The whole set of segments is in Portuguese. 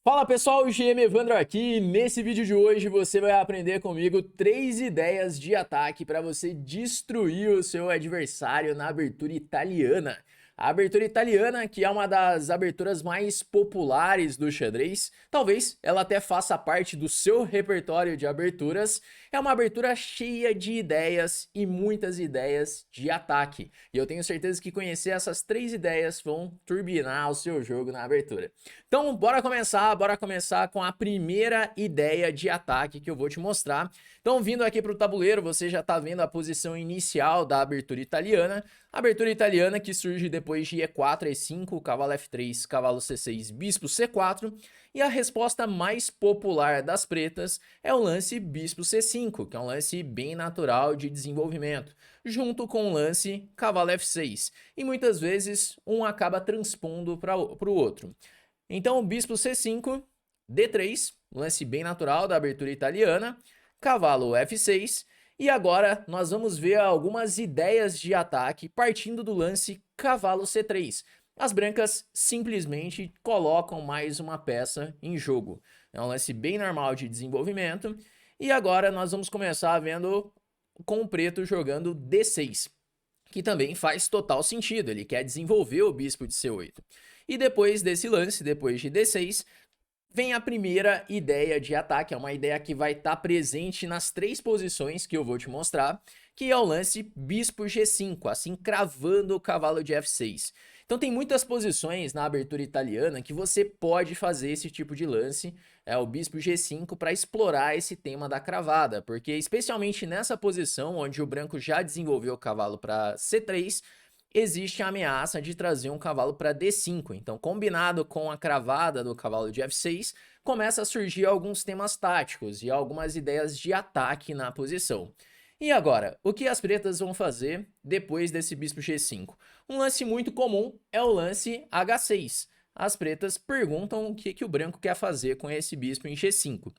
Fala pessoal, o GM Evandro aqui e nesse vídeo de hoje você vai aprender comigo 3 ideias de ataque para você destruir o seu adversário na abertura italiana. A abertura italiana, que é uma das aberturas mais populares do xadrez, talvez ela até faça parte do seu repertório de aberturas, é uma abertura cheia de ideias e muitas ideias de ataque. E eu tenho certeza que conhecer essas 3 ideias vão turbinar o seu jogo na abertura. Então, bora começar com a primeira ideia de ataque que eu vou te mostrar. Então, vindo aqui para o tabuleiro, você já está vendo a posição inicial da abertura italiana. A abertura italiana que surge depois de E4, E5, cavalo F3, cavalo C6, bispo C4. E a resposta mais popular das pretas é o lance bispo C5, que é um lance bem natural de desenvolvimento, junto com o lance cavalo F6. E muitas vezes um acaba transpondo para o outro. Então, bispo C5, D3, lance bem natural da abertura italiana, cavalo F6, e agora nós vamos ver algumas ideias de ataque partindo do lance cavalo C3. As brancas simplesmente colocam mais uma peça em jogo. É um lance bem normal de desenvolvimento, e agora nós vamos começar vendo com o preto jogando D6, que também faz total sentido, ele quer desenvolver o bispo de C8. E depois desse lance, depois de D6, vem a primeira ideia de ataque, é uma ideia que vai estar presente nas 3 posições que eu vou te mostrar, que é o lance bispo G5, assim cravando o cavalo de F6. Então tem muitas posições na abertura italiana que você pode fazer esse tipo de lance, o bispo G5, para explorar esse tema da cravada, porque especialmente nessa posição onde o branco já desenvolveu o cavalo para C3, existe a ameaça de trazer um cavalo para D5. Então, combinado com a cravada do cavalo de F6, começa a surgir alguns temas táticos e algumas ideias de ataque na posição. E agora, o que as pretas vão fazer depois desse bispo G5? Um lance muito comum é o lance H6. As pretas perguntam o que o branco quer fazer com esse bispo em G5.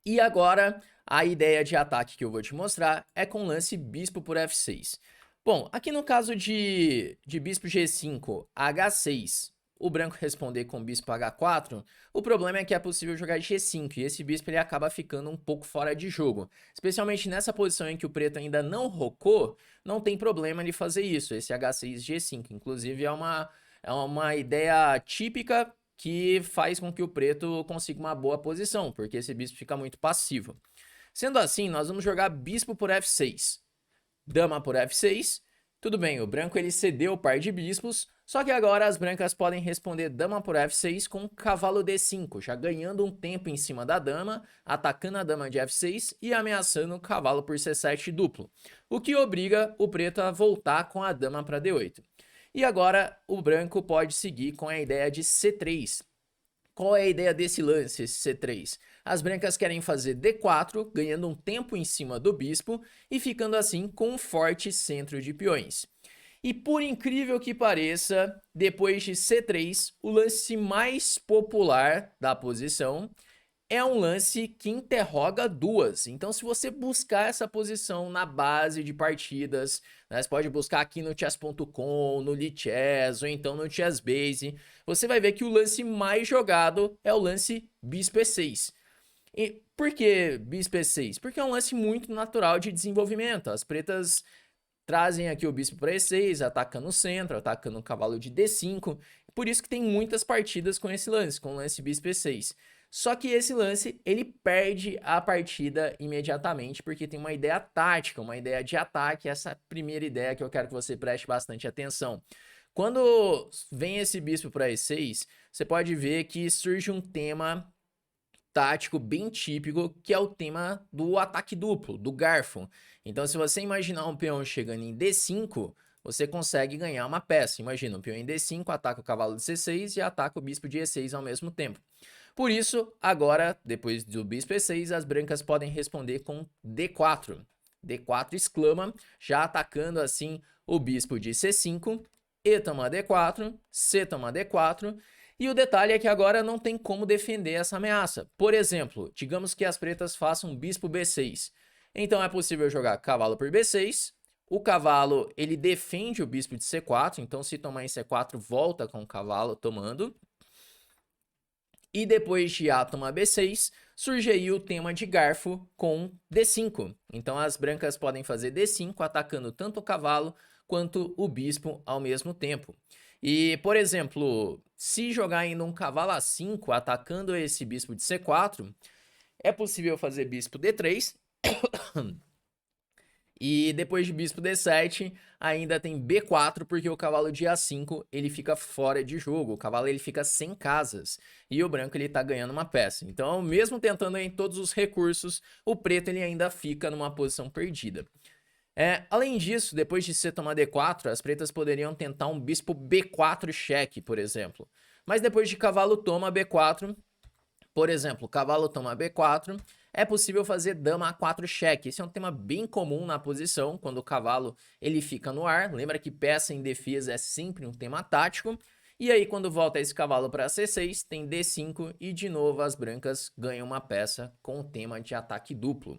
E agora, a ideia de ataque que eu vou te mostrar é com o lance bispo por F6. Bom, aqui no caso de bispo G5, H6, o branco responder com bispo H4, o problema é que é possível jogar G5 e esse bispo ele acaba ficando um pouco fora de jogo. Especialmente nessa posição em que o preto ainda não rocou, não tem problema ele fazer isso, esse H6 G5. Inclusive é uma ideia típica que faz com que o preto consiga uma boa posição, porque esse bispo fica muito passivo. Sendo assim, nós vamos jogar bispo por F6. Dama por F6, tudo bem, o branco ele cedeu o par de bispos, só que agora as brancas podem responder dama por F6 com cavalo D5, já ganhando um tempo em cima da dama, atacando a dama de F6 e ameaçando o cavalo por C7 duplo, o que obriga o preto a voltar com a dama para D8. E agora o branco pode seguir com a ideia de C3. Qual é a ideia desse lance, esse C3? As brancas querem fazer D4, ganhando um tempo em cima do bispo e ficando assim com um forte centro de peões. E por incrível que pareça, depois de C3, o lance mais popular da posição é um lance que interroga duas. Então, se você buscar essa posição na base de partidas, né, você pode buscar aqui no chess.com, no Lichess ou então no Chessbase, você vai ver que o lance mais jogado é o lance bispo E6. E por que bispo E6? Porque é um lance muito natural de desenvolvimento. As pretas trazem aqui o bispo para E6, atacando o centro, atacando o cavalo de D5. Por isso que tem muitas partidas com esse lance, com o lance bispo E6. Só que esse lance, ele perde a partida imediatamente, porque tem uma ideia tática, uma ideia de ataque, essa primeira ideia que eu quero que você preste bastante atenção. Quando vem esse bispo para E6, você pode ver que surge um tema tático bem típico, que é o tema do ataque duplo, do garfo. Então, se você imaginar um peão chegando em D5, você consegue ganhar uma peça. Imagina, um peão em D5 ataca o cavalo de C6 e ataca o bispo de E6 ao mesmo tempo. Por isso, agora, depois do bispo E6, as brancas podem responder com D4. D4 exclama, já atacando assim o bispo de C5, E toma D4, C toma D4, e o detalhe é que agora não tem como defender essa ameaça. Por exemplo, digamos que as pretas façam bispo B6. Então é possível jogar cavalo por B6, o cavalo ele defende o bispo de C4, então se tomar em C4 volta com o cavalo tomando. E depois de A toma B6, surge aí o tema de garfo com D5. Então as brancas podem fazer D5 atacando tanto o cavalo quanto o bispo ao mesmo tempo. E, por exemplo, se jogar ainda um cavalo A5 atacando esse bispo de C4, é possível fazer bispo D3. E depois de bispo D7, ainda tem B4, porque o cavalo de A5 ele fica fora de jogo, o cavalo ele fica sem casas, e o branco ele tá ganhando uma peça. Então, mesmo tentando em todos os recursos, o preto ele ainda fica numa posição perdida. Além disso, depois de C tomar D4, as pretas poderiam tentar um bispo B4 cheque, por exemplo. Mas depois de cavalo toma B4, por exemplo, cavalo toma B4, é possível fazer dama A4 cheque. Esse é um tema bem comum na posição, quando o cavalo ele fica no ar. Lembra que peça em defesa é sempre um tema tático. E aí, quando volta esse cavalo para C6, tem D5 e de novo as brancas ganham uma peça com o tema de ataque duplo.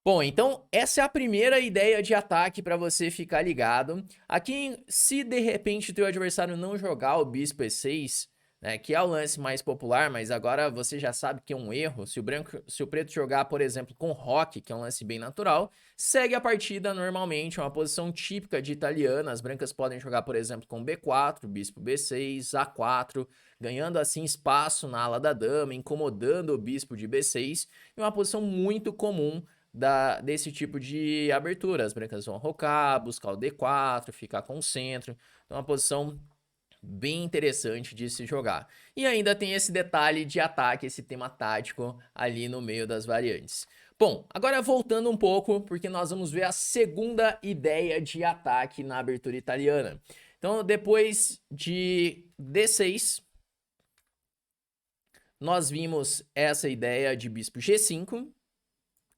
Bom, então essa é a primeira ideia de ataque para você ficar ligado. Aqui, se de repente o teu adversário não jogar o bispo E6, né, que é o lance mais popular, mas agora você já sabe que é um erro. Se o preto jogar, por exemplo, com roque, que é um lance bem natural, segue a partida normalmente, é uma posição típica de italiana. As brancas podem jogar, por exemplo, com B4, bispo B6, A4, ganhando assim espaço na ala da dama, incomodando o bispo de B6, é uma posição muito comum desse tipo de abertura. As brancas vão rocar, buscar o D4, ficar com o centro. Então é uma posição bem interessante de se jogar. E ainda tem esse detalhe de ataque, esse tema tático ali no meio das variantes. Bom, agora voltando um pouco, porque nós vamos ver a segunda ideia de ataque na abertura italiana. Então, depois de D6, nós vimos essa ideia de bispo G5,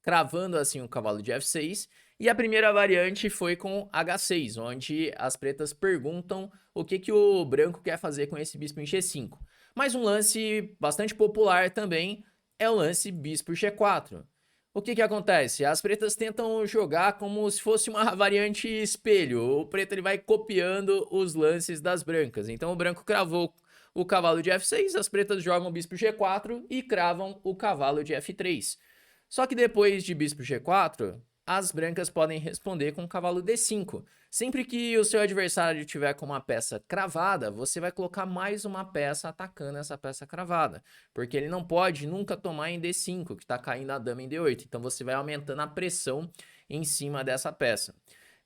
cravando assim o cavalo de F6, e a primeira variante foi com H6, onde as pretas perguntam o que o branco quer fazer com esse bispo em G5. Mas um lance bastante popular também é o lance bispo G4. O que acontece? As pretas tentam jogar como se fosse uma variante espelho. O preto ele vai copiando os lances das brancas. Então o branco cravou o cavalo de F6, as pretas jogam o bispo G4 e cravam o cavalo de F3. Só que depois de bispo G4, as brancas podem responder com cavalo D5. Sempre que o seu adversário tiver com uma peça cravada, você vai colocar mais uma peça atacando essa peça cravada. Porque ele não pode nunca tomar em D5, que está caindo a dama em D8. Então você vai aumentando a pressão em cima dessa peça.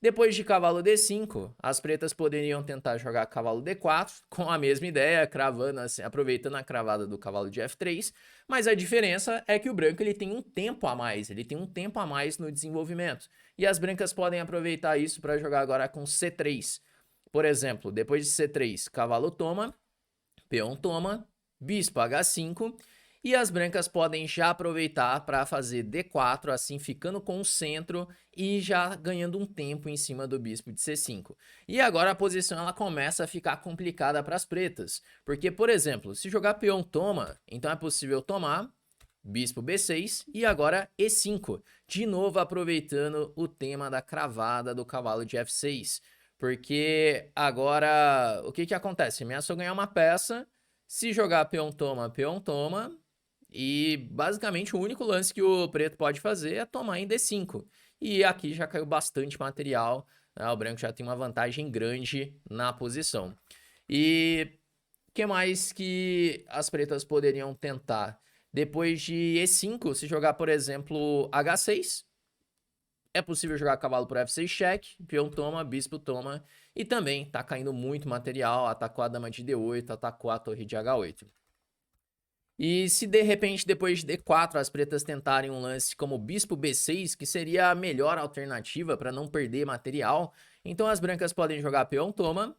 Depois de cavalo D5, as pretas poderiam tentar jogar cavalo D4, com a mesma ideia, cravando assim, aproveitando a cravada do cavalo de F3, mas a diferença é que o branco ele tem um tempo a mais, no desenvolvimento. E as brancas podem aproveitar isso para jogar agora com C3. Por exemplo, depois de C3, cavalo toma, peão toma, bispo H5, e as brancas podem já aproveitar para fazer D4, assim ficando com o centro e já ganhando um tempo em cima do bispo de C5. E agora a posição ela começa a ficar complicada para as pretas, porque, por exemplo, se jogar peão toma, então é possível tomar, bispo B6 e agora E5, de novo aproveitando o tema da cravada do cavalo de F6, porque agora o que acontece? Ameaçou ganhar uma peça, se jogar peão toma, e basicamente o único lance que o preto pode fazer é tomar em D5. E aqui já caiu bastante material, né? O branco já tem uma vantagem grande na posição. E o que mais que as pretas poderiam tentar? Depois de E5, se jogar, por exemplo, H6, é possível jogar cavalo por F6 cheque, peão toma, bispo toma, e também tá caindo muito material, atacou a dama de D8, atacou a torre de H8. E se de repente depois de D4 as pretas tentarem um lance como bispo B6, que seria a melhor alternativa para não perder material, então as brancas podem jogar peão toma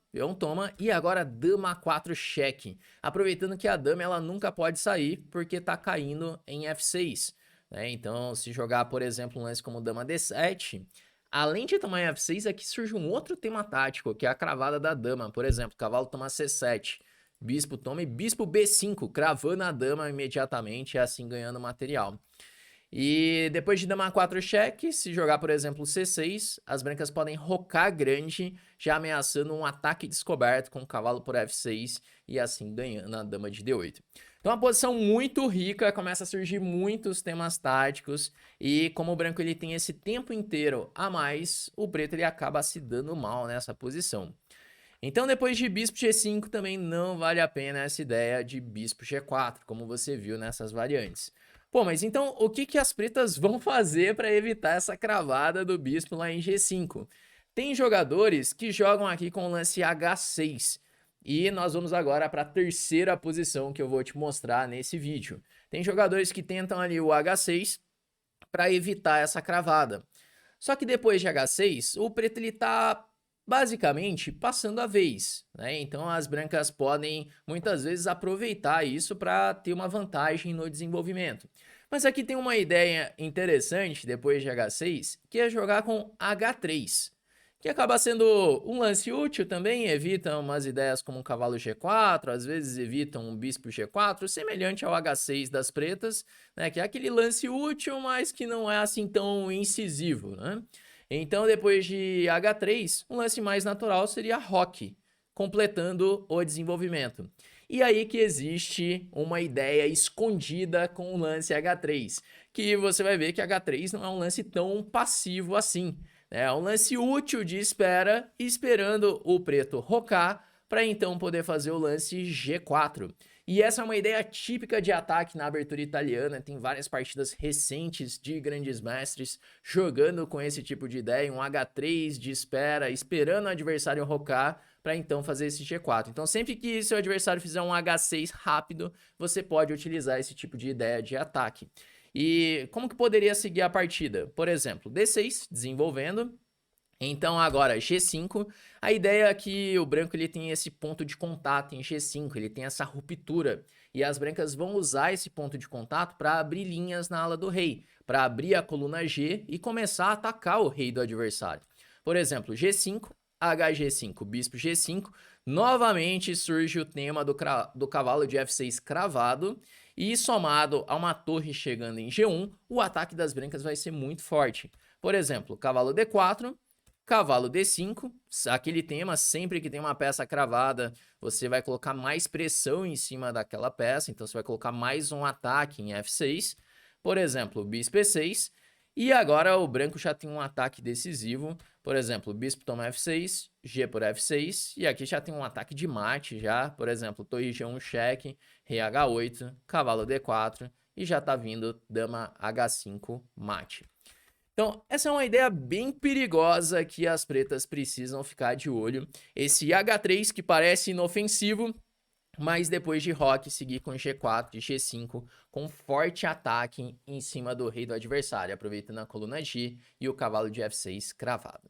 e agora dama A4 cheque, aproveitando que a dama ela nunca pode sair porque tá caindo em F6, né? Então se jogar, por exemplo, um lance como dama D7, além de tomar em F6, aqui surge um outro tema tático, que é a cravada da dama. Por exemplo, cavalo toma C7, bispo toma e bispo B5, cravando a dama imediatamente e assim ganhando material. E depois de dama 4 cheque, se jogar, por exemplo, C6, as brancas podem rocar grande, já ameaçando um ataque descoberto com o cavalo por F6 e assim ganhando a dama de D8. Então uma posição muito rica, começa a surgir muitos temas táticos e como o branco ele tem esse tempo inteiro a mais, o preto ele acaba se dando mal nessa posição. Então depois de bispo G5 também não vale a pena essa ideia de bispo G4, como você viu nessas variantes. Pô, mas então o que as pretas vão fazer para evitar essa cravada do bispo lá em G5? Tem jogadores que jogam aqui com o lance H6. E nós vamos agora para a terceira posição que eu vou te mostrar nesse vídeo. Tem jogadores que tentam ali o H6 para evitar essa cravada. Só que depois de H6, o preto ele tá basicamente passando a vez, né? Então as brancas podem muitas vezes aproveitar isso para ter uma vantagem no desenvolvimento. Mas aqui tem uma ideia interessante depois de H6, que é jogar com H3, que acaba sendo um lance útil também, evita umas ideias como um cavalo G4, às vezes evita um bispo G4, semelhante ao H6 das pretas, né? Que é aquele lance útil, mas que não é assim tão incisivo, né? Então, depois de H3, um lance mais natural seria roque, completando o desenvolvimento. E aí que existe uma ideia escondida com o lance H3, que você vai ver que H3 não é um lance tão passivo assim. É um lance útil de espera, esperando o preto rocar, para então poder fazer o lance G4. E essa é uma ideia típica de ataque na abertura italiana, tem várias partidas recentes de grandes mestres jogando com esse tipo de ideia, um H3 de espera, esperando o adversário rocar, para então fazer esse G4. Então sempre que seu adversário fizer um H6 rápido, você pode utilizar esse tipo de ideia de ataque. E como que poderia seguir a partida? Por exemplo, D6, desenvolvendo. Então agora G5, a ideia é que o branco ele tem esse ponto de contato em G5, ele tem essa ruptura. E as brancas vão usar esse ponto de contato para abrir linhas na ala do rei, para abrir a coluna G e começar a atacar o rei do adversário. Por exemplo, G5, HG5, bispo G5, novamente surge o tema do cavalo de F6 cravado, e somado a uma torre chegando em G1, o ataque das brancas vai ser muito forte. Por exemplo, cavalo D4, cavalo D5, aquele tema, sempre que tem uma peça cravada, você vai colocar mais pressão em cima daquela peça, então você vai colocar mais um ataque em F6. Por exemplo, bispo E6, e agora o branco já tem um ataque decisivo. Por exemplo, bispo toma F6, G por F6, e aqui já tem um ataque de mate já, por exemplo, torre G1 cheque, rei H8, cavalo D4, e já tá vindo dama H5 mate. Então, essa é uma ideia bem perigosa que as pretas precisam ficar de olho. Esse H3 que parece inofensivo, mas depois de roque seguir com G4 e G5 com forte ataque em cima do rei do adversário, aproveitando a coluna G e o cavalo de F6 cravado.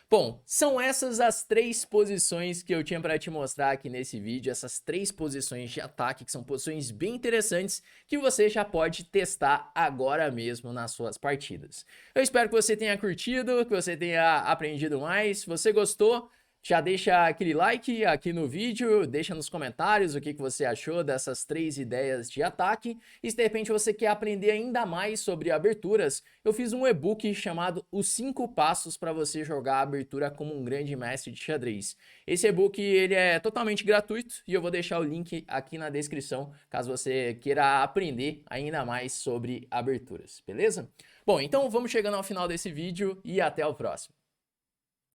Bom, são essas as três posições que eu tinha para te mostrar aqui nesse vídeo, essas três posições de ataque, que são posições bem interessantes, que você já pode testar agora mesmo nas suas partidas. Eu espero que você tenha curtido, que você tenha aprendido mais. Se você gostou, já deixa aquele like aqui no vídeo, deixa nos comentários o que você achou dessas três ideias de ataque. E se de repente você quer aprender ainda mais sobre aberturas, eu fiz um e-book chamado Os 5 Passos para você jogar a abertura como um grande mestre de xadrez. Esse e-book ele é totalmente gratuito e eu vou deixar o link aqui na descrição, caso você queira aprender ainda mais sobre aberturas, beleza? Bom, então vamos chegando ao final desse vídeo e até o próximo.